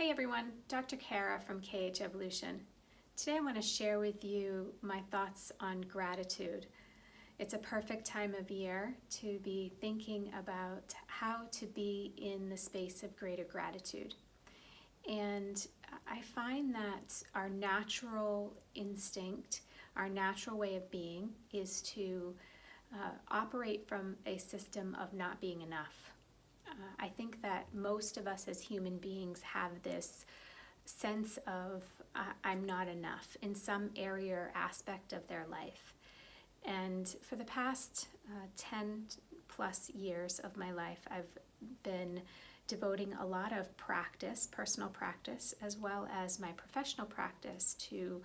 Hey everyone, Dr. Kara from KH Evolution. Today I want to share with you my thoughts on gratitude. It's a perfect time of year to be thinking about how to be in the space of greater gratitude. And I find that our natural instinct, our natural way of being is to operate from a system of not being enough. I think that most of us as human beings have this sense of I'm not enough in some area or aspect of their life. And for the past 10 plus years of my life, I've been devoting a lot of practice, personal practice, as well as my professional practice to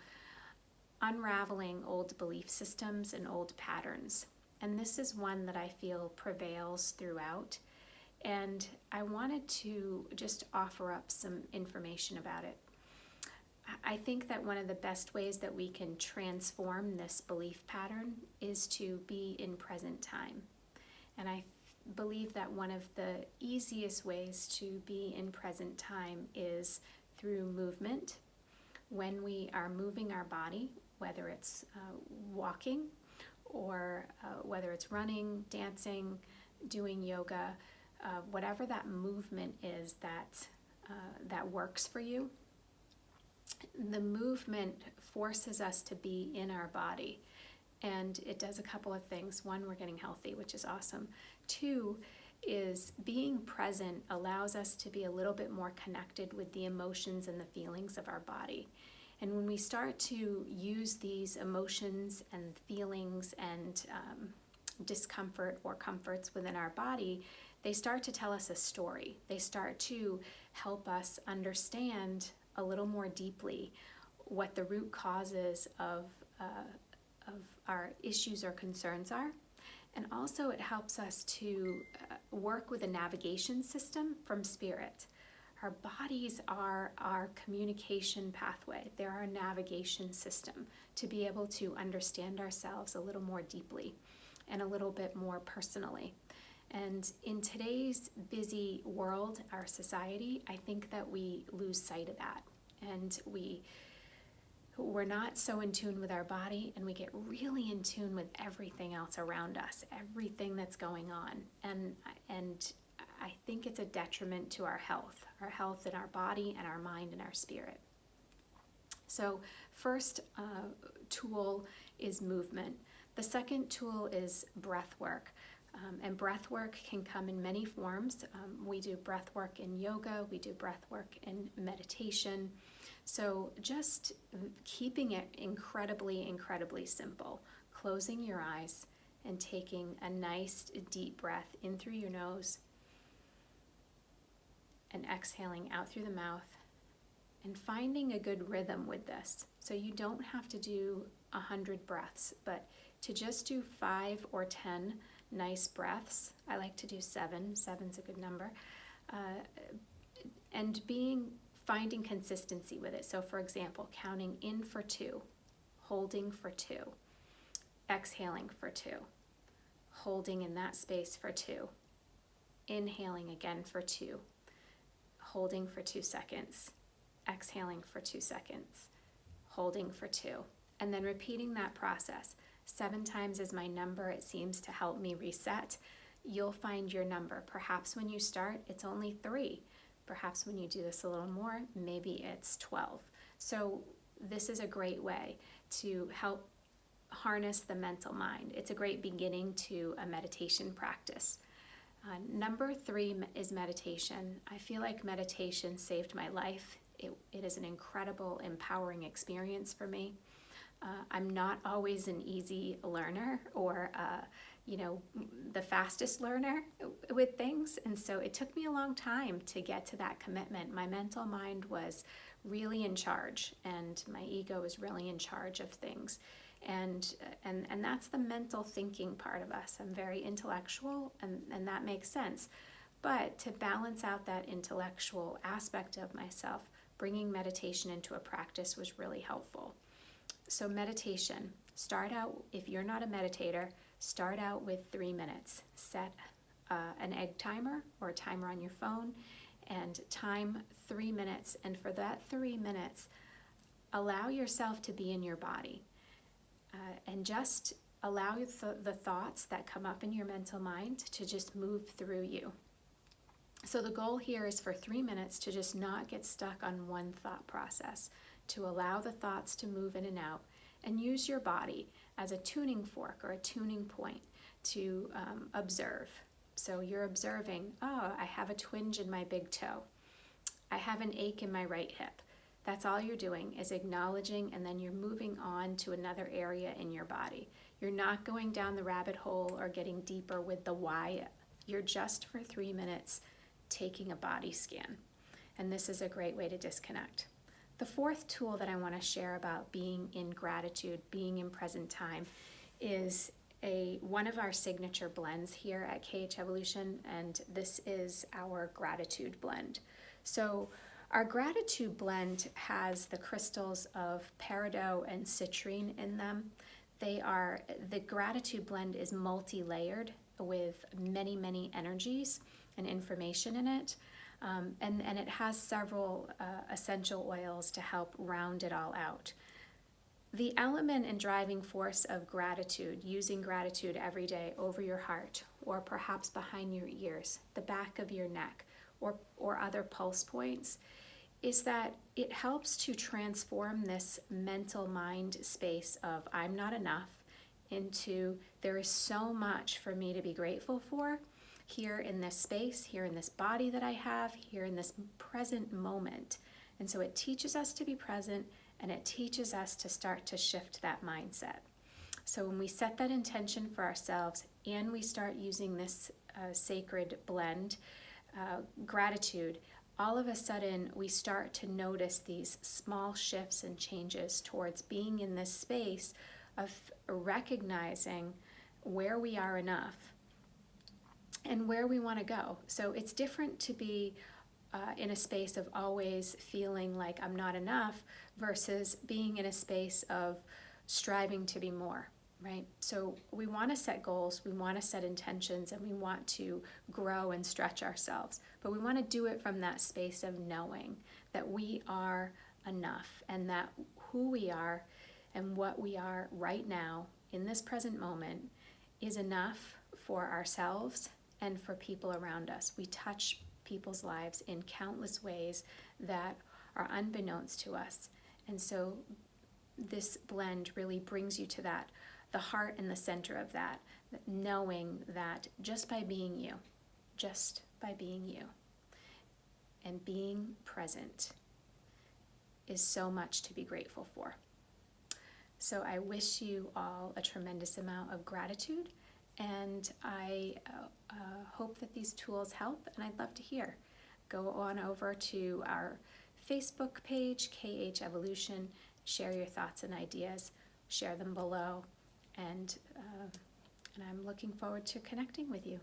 unraveling old belief systems and old patterns. And this is one that I feel prevails throughout. And I wanted to just offer up some information about it. I think that one of the best ways that we can transform this belief pattern is to be in present time. And I believe that one of the easiest ways to be in present time is through movement. When we are moving our body, whether it's walking or whether it's running, dancing, doing yoga, whatever that movement is that works for you, the movement forces us to be in our body. And it does a couple of things. One, we're getting healthy, which is awesome. Two, is being present allows us to be a little bit more connected with the emotions and the feelings of our body. And when we start to use these emotions and feelings and discomfort or comforts within our body, they start to tell us a story. They start to help us understand a little more deeply what the root causes of our issues or concerns are. And also it helps us to work with a navigation system from spirit. Our bodies are our communication pathway. They're our navigation system to be able to understand ourselves a little more deeply and a little bit more personally. And in today's busy world, our society, I think that we lose sight of that. And we're not so in tune with our body, and we get really in tune with everything else around us, everything that's going on. And I think it's a detriment to our health in our body and our mind and our spirit. So first tool is movement. The second tool is breath work. And breath work can come in many forms. We do breath work in yoga, we do breath work in meditation. So just keeping it incredibly, incredibly simple. Closing your eyes and taking a nice deep breath in through your nose and exhaling out through the mouth, and finding a good rhythm with this. So you don't have to do 100 breaths, but to just do 5 or 10 nice breaths. I like to do 7. 7's a good number. And finding consistency with it. So for example, counting in for 2, holding for 2, exhaling for 2, holding in that space for 2, inhaling again for 2, holding for 2 seconds, exhaling for 2 seconds, holding for 2, and then repeating that process. 7 times is my number. It seems to help me reset. You'll find your number. Perhaps when you start, it's only 3. Perhaps when you do this a little more, maybe it's 12. So this is a great way to help harness the mental mind. It's a great beginning to a meditation practice. Number 3 is meditation. I feel like meditation saved my life. It is an incredible, empowering experience for me. I'm not always an easy learner or, the fastest learner with things. And so it took me a long time to get to that commitment. My mental mind was really in charge, and my ego was really in charge of things. And that's the mental thinking part of us. I'm very intellectual, and that makes sense. But to balance out that intellectual aspect of myself, bringing meditation into a practice was really helpful. So meditation, start out, if you're not a meditator, start out with 3 minutes. Set an egg timer or a timer on your phone and time 3 minutes. And for that 3 minutes, allow yourself to be in your body and just allow the thoughts that come up in your mental mind to just move through you. So the goal here is for 3 minutes to just not get stuck on one thought process, to allow the thoughts to move in and out, and use your body as a tuning fork or a tuning point to observe. So you're observing, oh, I have a twinge in my big toe. I have an ache in my right hip. That's all you're doing is acknowledging, and then you're moving on to another area in your body. You're not going down the rabbit hole or getting deeper with the why. You're just for 3 minutes taking a body scan. And this is a great way to disconnect. The fourth tool that I want to share about being in gratitude, being in present time, is one of our signature blends here at KH Evolution, and this is our gratitude blend. So our gratitude blend has the crystals of peridot and citrine in them. The gratitude blend is multi-layered with many, many energies and information in it. And it has several essential oils to help round it all out. The element and driving force of gratitude, using gratitude every day over your heart, or perhaps behind your ears, the back of your neck, or other pulse points, is that it helps to transform this mental mind space of I'm not enough into there is so much for me to be grateful for here in this space, here in this body that I have, here in this present moment. And so it teaches us to be present, and it teaches us to start to shift that mindset. So when we set that intention for ourselves and we start using this sacred blend, gratitude, all of a sudden we start to notice these small shifts and changes towards being in this space of recognizing where we are enough and where we want to go. So it's different to be in a space of always feeling like I'm not enough versus being in a space of striving to be more, right? So we want to set goals, we want to set intentions, and we want to grow and stretch ourselves. But we want to do it from that space of knowing that we are enough, and that who we are and what we are right now in this present moment is enough for ourselves and for people around us. We touch people's lives in countless ways that are unbeknownst to us. And so this blend really brings you to that, the heart and the center of that, knowing that just by being you and being present is so much to be grateful for. So I wish you all a tremendous amount of gratitude, and I hope that these tools help, and I'd love to hear. Go on over to our Facebook page, KH Evolution, share your thoughts and ideas, share them below, and I'm looking forward to connecting with you.